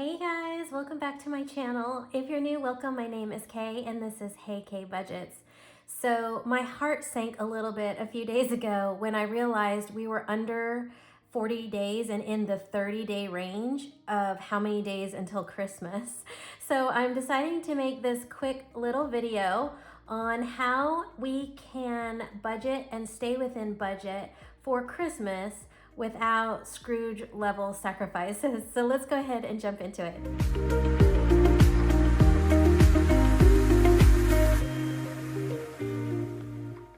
Hey guys, welcome back to my channel. If you're new, welcome. My name is Kay and this is heykaybudgets. So my heart sank a little bit a few days ago when I realized we were under 40 days and in the 30-day range of how many days until Christmas. So I'm deciding to make this quick little video on how we can budget and stay within budget for Christmas without Scrooge-level sacrifices. So let's go ahead and jump into it.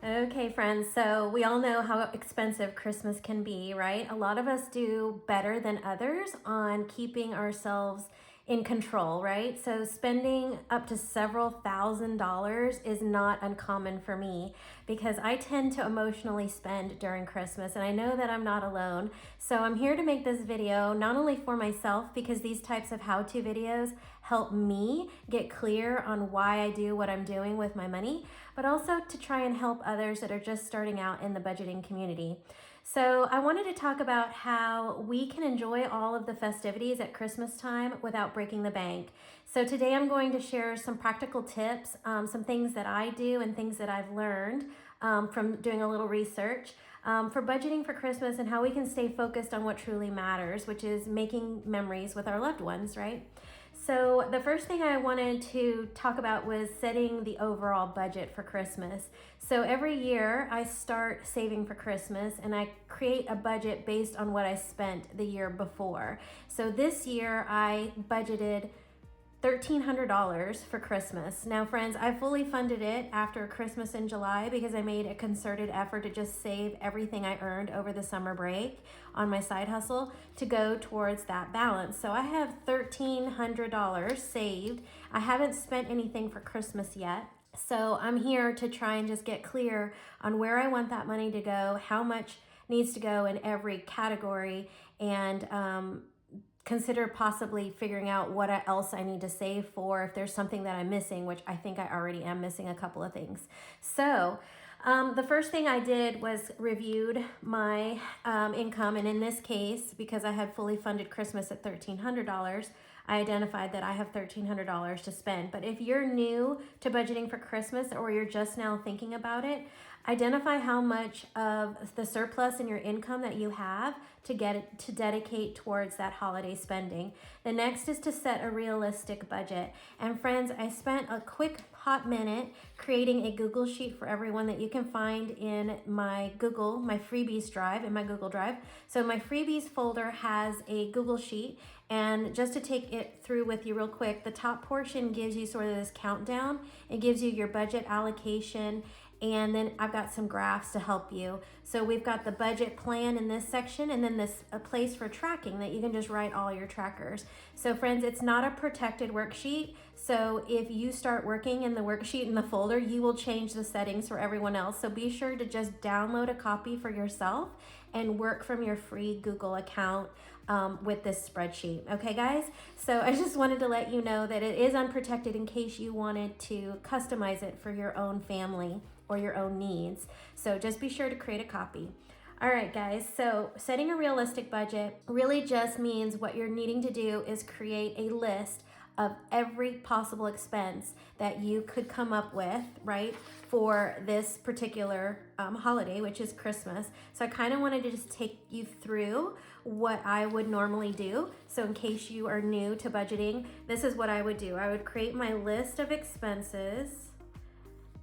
Okay, friends, so we all know how expensive Christmas can be, right? A lot of us do better than others on keeping ourselves in control, right? So spending up to several $1,000s is not uncommon for me because I tend to emotionally spend during Christmas, and I know that I'm not alone. So I'm here to make this video not only for myself, because these types of how-to videos help me get clear on why I do what I'm doing with my money, but also to try and help others that are just starting out in the budgeting community. So I wanted to talk about how we can enjoy all of the festivities at Christmas time without breaking the bank. So today I'm going to share some practical tips, some things that I do and things that I've learned from doing a little research for budgeting for Christmas and how we can stay focused on what truly matters, which is making memories with our loved ones, right? So the first thing I wanted to talk about was setting the overall budget for Christmas. So every year I start saving for Christmas and I create a budget based on what I spent the year before. So this year I budgeted $1,300 for Christmas. Now friends, I fully funded it after Christmas in July because I made a concerted effort to just save everything I earned over the summer break on my side hustle to go towards that balance. So I have $1,300 saved. I haven't spent anything for Christmas yet. So I'm here to try and just get clear on where I want that money to go, how much needs to go in every category, and consider possibly figuring out what else I need to save for if there's something that I'm missing, which I think I already am missing a couple of things. So the first thing I did was reviewed my income, and in this case, because I had fully funded Christmas at $1,300, I identified that I have $1,300 to spend. But if you're new to budgeting for Christmas or you're just now thinking about it, identify how much of the surplus in your income that you have to dedicate towards that holiday spending. The next is to set a realistic budget. And friends, I spent a quick hot minute creating a Google sheet for everyone that you can find in my freebies drive, in my Google Drive. So my freebies folder has a Google sheet, and just to take it through with you real quick, the top portion gives you sort of this countdown. It gives you your budget allocation, and then I've got some graphs to help you. So we've got the budget plan in this section, and then a place for tracking that you can just write all your trackers. So friends, it's not a protected worksheet. So if you start working in the worksheet in the folder, you will change the settings for everyone else. So be sure to just download a copy for yourself and work from your free Google account with this spreadsheet. Okay guys, so I just wanted to let you know that it is unprotected in case you wanted to customize it for your own family or your own needs. So just be sure to create a copy. All right guys, so setting a realistic budget really just means what you're needing to do is create a list of every possible expense that you could come up with, right, for this particular holiday, which is Christmas. So I kind of wanted to just take you through what I would normally do. So in case you are new to budgeting, this is what I would do. I would create my list of expenses,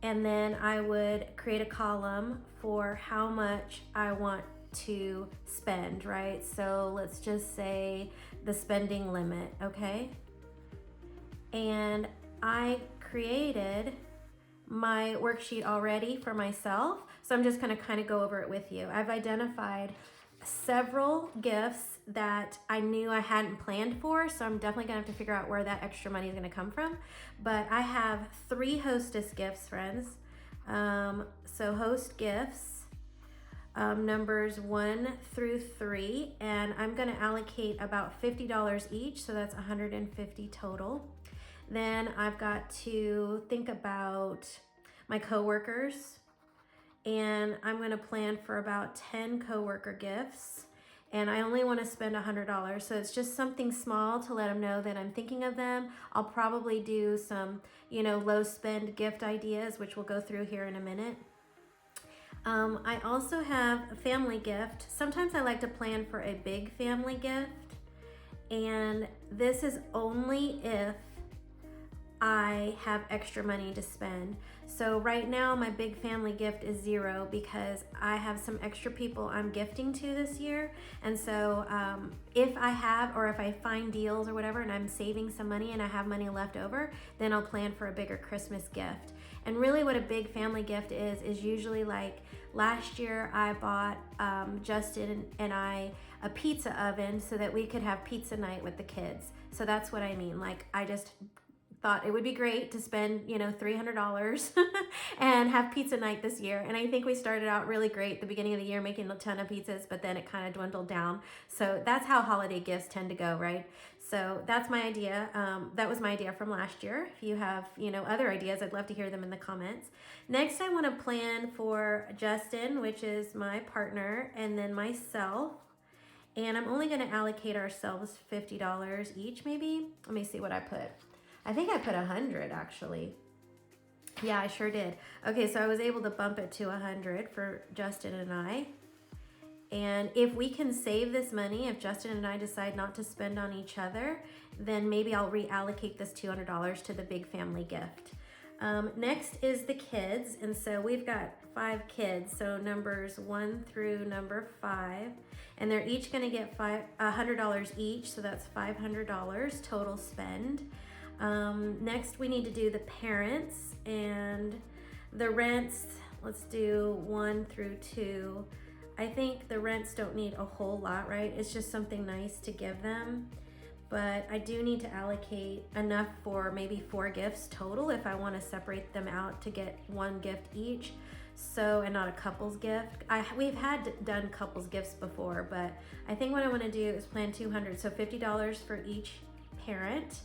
and then I would create a column for how much I want to spend, right? So let's just say the spending limit, okay? And I created my worksheet already for myself, so I'm just gonna kind of go over it with you. I've identified several gifts that I knew I hadn't planned for, so I'm definitely gonna have to figure out where that extra money is gonna come from. But I have 3 hostess gifts, friends. So host gifts, numbers 1 through 3, and I'm gonna allocate about $50 each, so that's $150 total. Then I've got to think about my coworkers, and I'm gonna plan for about 10 coworker gifts. and I only want to spend $100. So it's just something small to let them know that I'm thinking of them. I'll probably do some, low spend gift ideas, which we'll go through here in a minute. I also have a family gift. Sometimes I like to plan for a big family gift, and this is only if I have extra money to spend. So right now my big family gift is $0 because I have some extra people I'm gifting to this year. And so if I have, or if I find deals or whatever and I'm saving some money and I have money left over, then I'll plan for a bigger Christmas gift. And really what a big family gift is usually like last year I bought Justin and I a pizza oven so that we could have pizza night with the kids. So that's what I mean. Like I just thought it would be great to spend, $300 and have pizza night this year. And I think we started out really great at the beginning of the year making a ton of pizzas, but then it kind of dwindled down. So that's how holiday gifts tend to go, right? So that's my idea. That was my idea from last year. If you have, other ideas, I'd love to hear them in the comments. Next, I want to plan for Justin, which is my partner, and then myself. And I'm only going to allocate ourselves $50 each, maybe. Let me see what I put. I think I put 100 actually. Yeah, I sure did. Okay, so I was able to bump it to 100 for Justin and I. And if we can save this money, if Justin and I decide not to spend on each other, then maybe I'll reallocate this $200 to the big family gift. Next is the kids. And so we've got 5 kids. So numbers 1 through number 5. And they're each gonna get $100 each. So that's $500 total spend. Next we need to do the parents and the rents. Let's do 1 through 2. I think the rents don't need a whole lot, right? It's just something nice to give them. But I do need to allocate enough for maybe 4 gifts total if I want to separate them out to get 1 gift each. So, and not a couple's gift. We've done couple's gifts before, but I think what I want to do is plan 200. So $50 for each parent.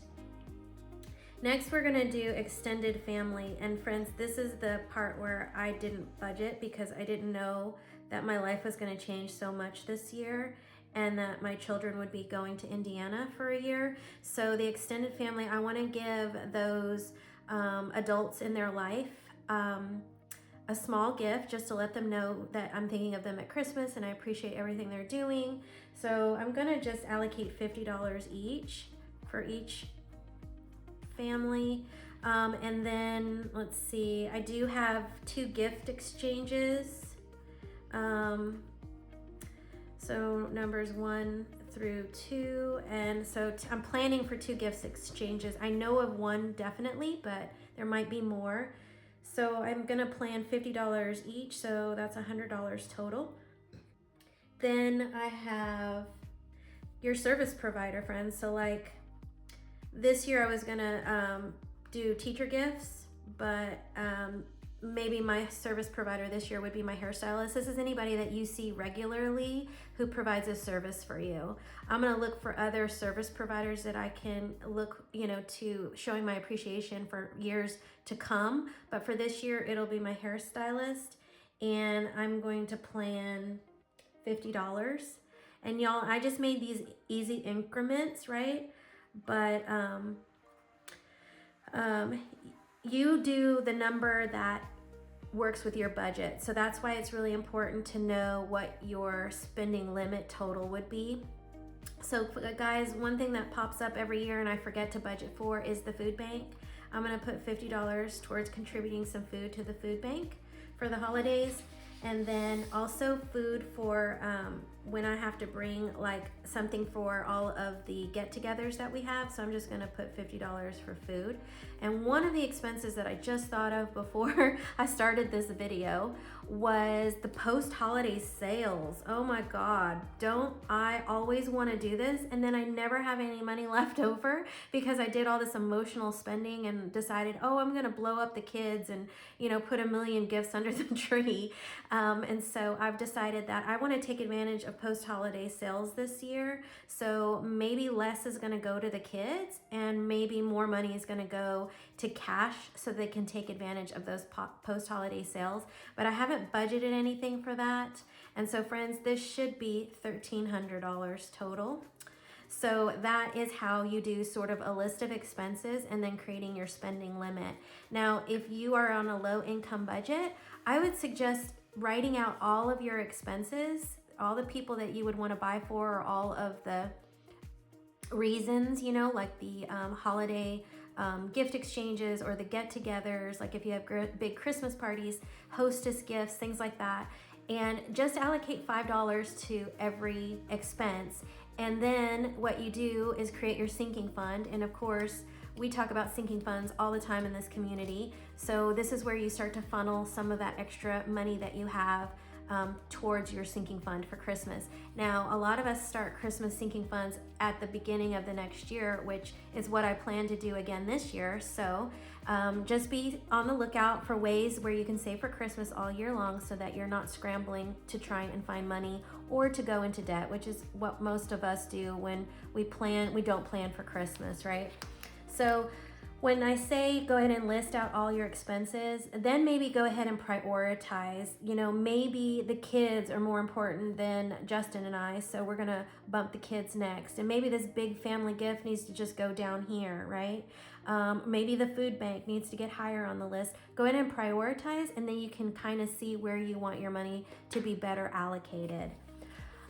Next, we're gonna do extended family. And friends, this is the part where I didn't budget because I didn't know that my life was gonna change so much this year and that my children would be going to Indiana for a year. So the extended family, I wanna give those adults in their life a small gift just to let them know that I'm thinking of them at Christmas and I appreciate everything they're doing. So I'm gonna just allocate $50 each for each family. And then let's see, I do have 2 gift exchanges. So numbers 1 through 2. And so I'm planning for 2 gifts exchanges. I know of 1 definitely, but there might be more. So I'm gonna plan $50 each. So that's $100 total. Then I have your service provider, friends. So like, this year I was gonna do teacher gifts, but maybe my service provider this year would be my hairstylist. This is anybody that you see regularly who provides a service for you. I'm gonna look for other service providers that I can look, to showing my appreciation for years to come. But for this year, it'll be my hairstylist, and I'm going to plan $50. And y'all, I just made these easy increments, right? But you do the number that works with your budget. So that's why it's really important to know what your spending limit total would be. So guys, one thing that pops up every year and I forget to budget for is the food bank. I'm gonna put $50 towards contributing some food to the food bank for the holidays. And then also food for when I have to bring like something for all of the get-togethers that we have. So I'm just gonna put $50 for food. And one of the expenses that I just thought of before I started this video was the post-holiday sales. Oh my God, don't I always wanna do this? And then I never have any money left over because I did all this emotional spending and decided, oh, I'm gonna blow up the kids and put 1 million gifts under the tree. And so I've decided that I wanna take advantage of of post-holiday sales this year. So maybe less is gonna go to the kids and maybe more money is gonna go to cash so they can take advantage of those post-holiday sales. But I haven't budgeted anything for that. And so friends, this should be $1,300 total. So that is how you do sort of a list of expenses and then creating your spending limit. Now, if you are on a low income budget, I would suggest writing out all of your expenses, all the people that you would want to buy for, or all of the reasons, you know, like the holiday gift exchanges or the get-togethers, like if you have big Christmas parties, hostess gifts, things like that. And just allocate $5 to every expense. And then what you do is create your sinking fund. And of course, we talk about sinking funds all the time in this community. So this is where you start to funnel some of that extra money that you have towards your sinking fund for Christmas. Now, a lot of us start Christmas sinking funds at the beginning of the next year, which is what I plan to do again this year. So just be on the lookout for ways where you can save for Christmas all year long so that you're not scrambling to try and find money or to go into debt, which is what most of us do when we don't plan for Christmas, right? So when I say go ahead and list out all your expenses, then maybe go ahead and prioritize. You know, maybe the kids are more important than Justin and I, so we're gonna bump the kids next. And maybe this big family gift needs to just go down here, right? Maybe the food bank needs to get higher on the list. Go ahead and prioritize, and then you can kind of see where you want your money to be better allocated.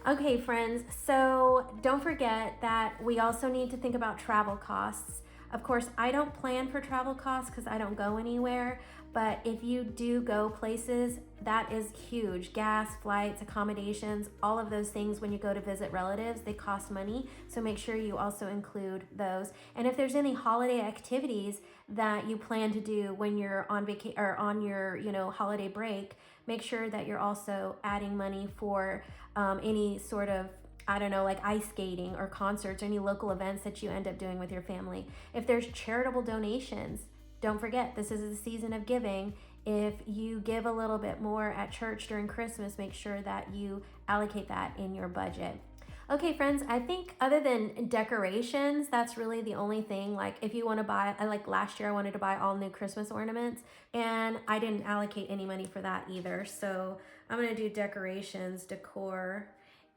Okay, friends, so don't forget that we also need to think about travel costs. Of course, I don't plan for travel costs because I don't go anywhere, but if you do go places, that is huge. Gas, flights, accommodations, all of those things when you go to visit relatives, they cost money. So make sure you also include those. And if there's any holiday activities that you plan to do when you're on vacation or on your, holiday break, make sure that you're also adding money for any sort of like ice skating or concerts or any local events that you end up doing with your family. If there's charitable donations, don't forget, this is the season of giving. If you give a little bit more at church during Christmas, make sure that you allocate that in your budget. Okay, friends, I think other than decorations, that's really the only thing. Like if you want to buy, like last year I wanted to buy all new Christmas ornaments and I didn't allocate any money for that either. So I'm going to do decorations, decor,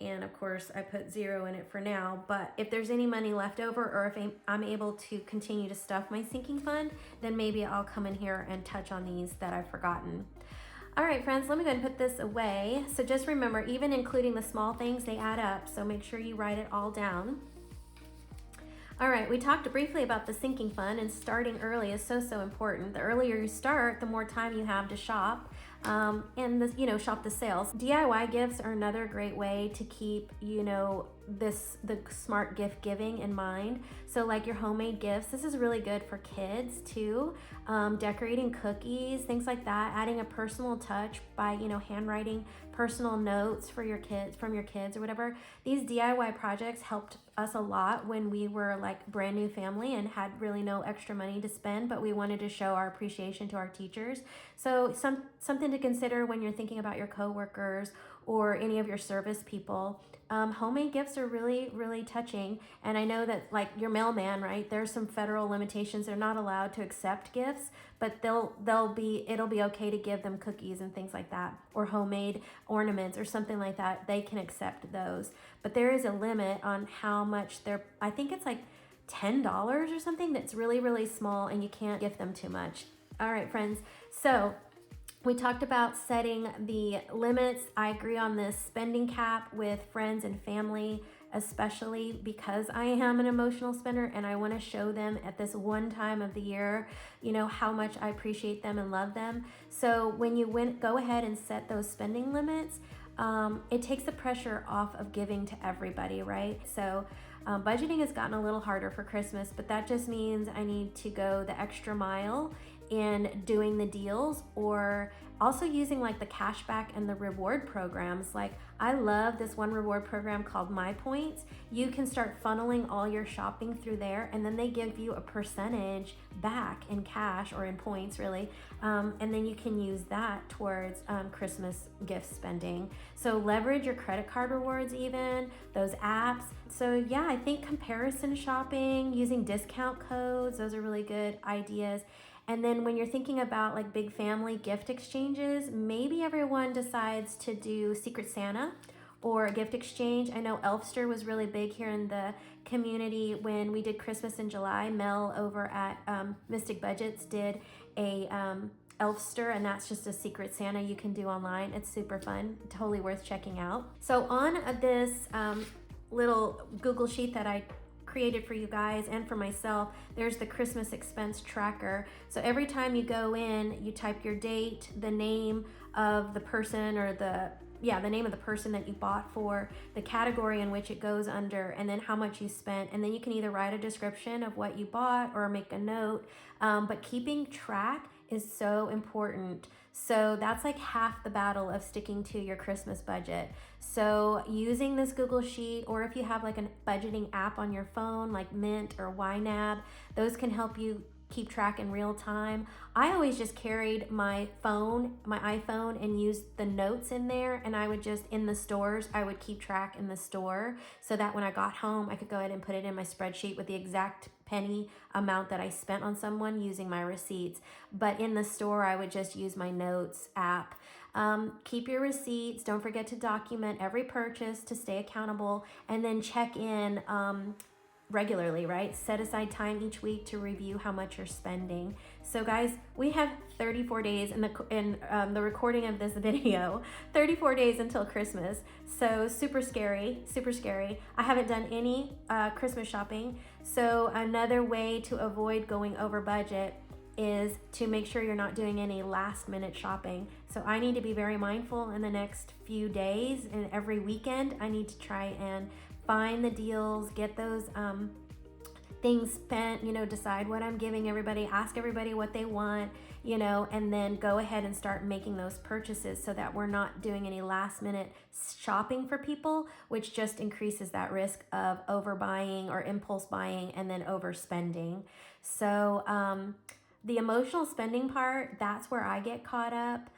and of course I put 0 in it for now, but if there's any money left over or if I'm able to continue to stuff my sinking fund, then maybe I'll come in here and touch on these that I've forgotten. All right, friends, let me go ahead and put this away. So just remember, even including the small things, they add up. So make sure you write it all down. All right, we talked briefly about the sinking fund, and starting early is so important. The earlier you start, the more time you have to shop and shop the sales. DIY gifts are another great way to keep, the smart gift giving in mind. So like your homemade gifts, this is really good for kids too. Decorating cookies, things like that, adding a personal touch by, handwriting personal notes for your kids, from your kids or whatever. These DIY projects helped us a lot when we were like brand new family and had really no extra money to spend, but we wanted to show our appreciation to our teachers. So something to consider when you're thinking about your coworkers or any of your service people. Homemade gifts are really, really touching. And I know that like your mailman, right? There's some federal limitations. They're not allowed to accept gifts, but it'll be okay to give them cookies and things like that, or homemade ornaments or something like that. They can accept those. But there is a limit on how much I think it's like $10 or something that's really, really small, and you can't gift them too much. All right, friends. So we talked about setting the limits. I agree on this spending cap with friends and family, especially because I am an emotional spender and I want to show them at this one time of the year, how much I appreciate them and love them. So when you go ahead and set those spending limits, it takes the pressure off of giving to everybody, right? So budgeting has gotten a little harder for Christmas, but that just means I need to go the extra mile in doing the deals, or also using like the cashback and the reward programs. Like I love this one reward program called My Points. You can start funneling all your shopping through there, and then they give you a percentage back in cash or in points, really. And then you can use that towards Christmas gift spending. So leverage your credit card rewards, even those apps. So yeah, I think comparison shopping, using discount codes, those are really good ideas. And then when you're thinking about like big family gift exchanges, maybe everyone decides to do Secret Santa or a gift exchange. I know Elfster was really big here in the community when we did Christmas in July. Mel over at Mystic Budgets did a Elfster, and that's just a Secret Santa you can do online. It's super fun, totally worth checking out. So on this little Google sheet that I created for you guys and for myself, there's the Christmas expense tracker. So every time you go in, you type your date, the name of the person, or the name of the person that you bought for, the category in which it goes under, and then how much you spent. And then you can either write a description of what you bought or make a note. But keeping track is so important. So that's like half the battle of sticking to your Christmas budget. So using this Google Sheet, or if you have like a budgeting app on your phone like Mint or YNAB, those can help you keep track in real time. I always just carried my iPhone, and used the notes in there, and I would just, in the stores, I would keep track in the store so that when I got home, I could go ahead and put it in my spreadsheet with the exact penny amount that I spent on someone using my receipts. But in the store, I would just use my notes app. Keep your receipts. Don't forget to document every purchase to stay accountable, and then check in regularly, right? Set aside time each week to review how much you're spending. So guys, we have 34 days in the recording of this video, 34 days until Christmas. So super scary, super scary. I haven't done any Christmas shopping. So another way to avoid going over budget is to make sure you're not doing any last minute shopping. So I need to be very mindful in the next few days, and every weekend I need to try and find the deals, get those things spent, decide what I'm giving everybody, ask everybody what they want, and then go ahead and start making those purchases so that we're not doing any last minute shopping for people, which just increases that risk of overbuying or impulse buying and then overspending. So the emotional spending part, that's where I get caught up.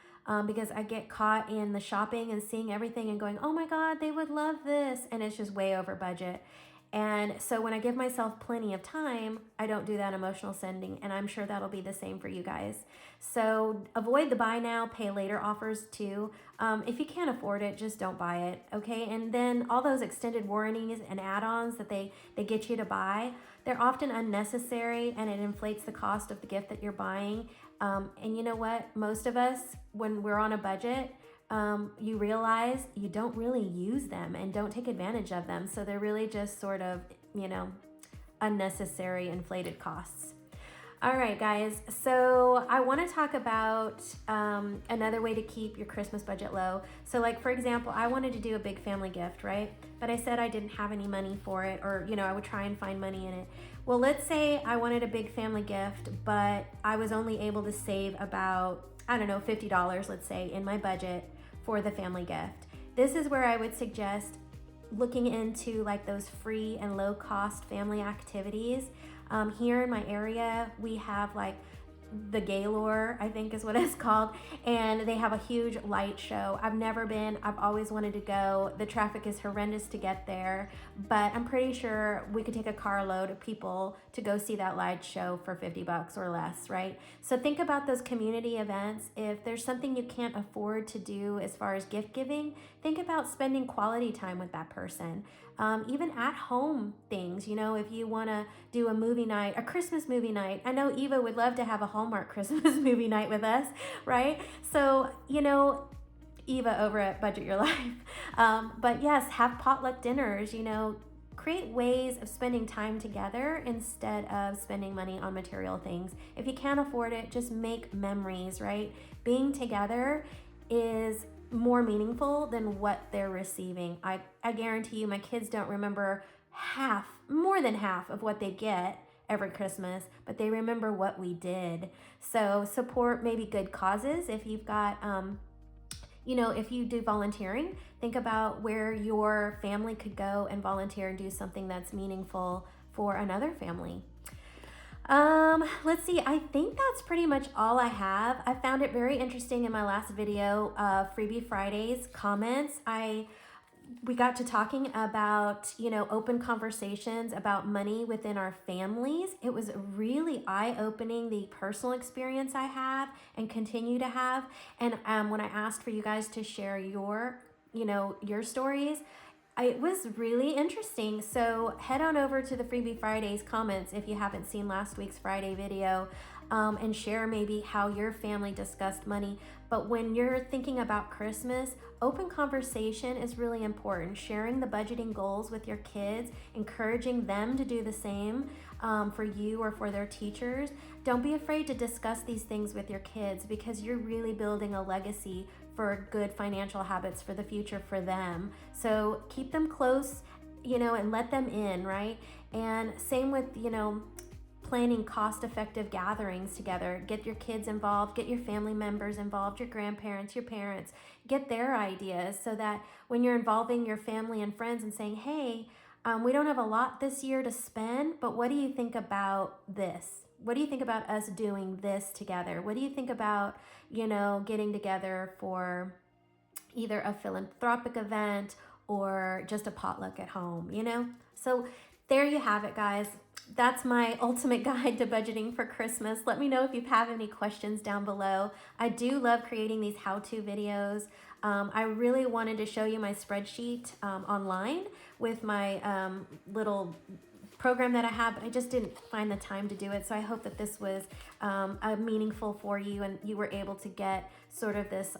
Because I get caught in the shopping and seeing everything and going, oh my God, they would love this. And it's just way over budget. And so when I give myself plenty of time, I don't do that emotional spending. And I'm sure that'll be the same for you guys. So avoid the buy now, pay later offers too. If you can't afford it, just don't buy it, okay? And then all those extended warranties and add-ons that they get you to buy, they're often unnecessary, and it inflates the cost of the gift that you're buying. And you know what? Most of us, when we're on a budget, you realize you don't really use them and don't take advantage of them. So they're really just sort of, unnecessary inflated costs. All right, guys. So I want to talk about another way to keep your Christmas budget low. So like, for example, I wanted to do a big family gift, right? But I said I didn't have any money for it, or, I would try and find money in it. Well, let's say I wanted a big family gift, but I was only able to save about, $50, let's say, in my budget for the family gift. This is where I would suggest looking into like those free and low cost family activities. Here in my area, we have like the Gaylord, I think is what it's called, and they have a huge light show. I've never been. I've always wanted to go. The traffic is horrendous to get there, but I'm pretty sure we could take a carload of people to go see that light show for $50 or less, right? So think about those community events. If there's something you can't afford to do as far as gift giving, think about spending quality time with that person. Even at home things, if you want to do a movie night, a Christmas movie night. I know Eva would love to have a Hallmark Christmas movie night with us, right? So, Eva over at Budget Your Life. But yes, have potluck dinners, create ways of spending time together instead of spending money on material things. If you can't afford it, just make memories, right? Being together is more meaningful than what they're receiving. I guarantee you my kids don't remember more than half of what they get every Christmas, but they remember what we did. So support maybe good causes. If you've got, if you do volunteering, think about where your family could go and volunteer and do something that's meaningful for another family. Let's see, I think that's pretty much all I have. I found it very interesting in my last video, Freebie Fridays comments. We got to talking about, open conversations about money within our families. It was really eye-opening, the personal experience I have and continue to have. And when I asked for you guys to share your stories, it was really interesting. So head on over to the Freebie Fridays comments if you haven't seen last week's Friday video, and share maybe how your family discussed money. But when you're thinking about Christmas, open conversation is really important. Sharing the budgeting goals with your kids, encouraging them to do the same for you or for their teachers. Don't be afraid to discuss these things with your kids, because you're really building a legacy for good financial habits for the future for them. So keep them close, and let them in, right? And same with, planning cost-effective gatherings together. Get your kids involved, get your family members involved, your grandparents, your parents, get their ideas, so that when you're involving your family and friends and saying, hey, we don't have a lot this year to spend, but what do you think about this? What do you think about us doing this together? What do you think about, getting together for either a philanthropic event or just a potluck at home, So there you have it, guys. That's my ultimate guide to budgeting for Christmas. Let me know if you have any questions down below. I do love creating these how-to videos. I really wanted to show you my spreadsheet online with my little program that I have, but I just didn't find the time to do it. So I hope that this was meaningful for you, and you were able to get sort of this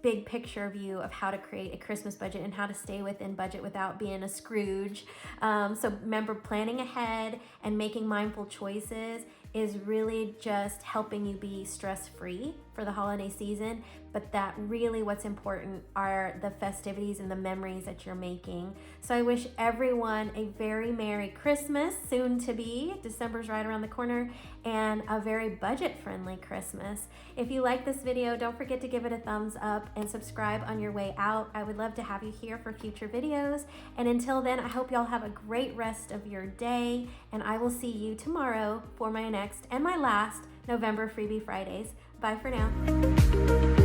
big picture view of how to create a Christmas budget and how to stay within budget without being a Scrooge. So remember, planning ahead and making mindful choices is really just helping you be stress-free for the holiday season. But that really what's important are the festivities and the memories that you're making. So I wish everyone a very Merry Christmas, soon to be. December's right around the corner, and a very budget-friendly Christmas. If you like this video, don't forget to give it a thumbs up and subscribe on your way out. I would love to have you here for future videos. And until then, I hope y'all have a great rest of your day, and I will see you tomorrow for my next and my last November Freebie Fridays. Bye for now.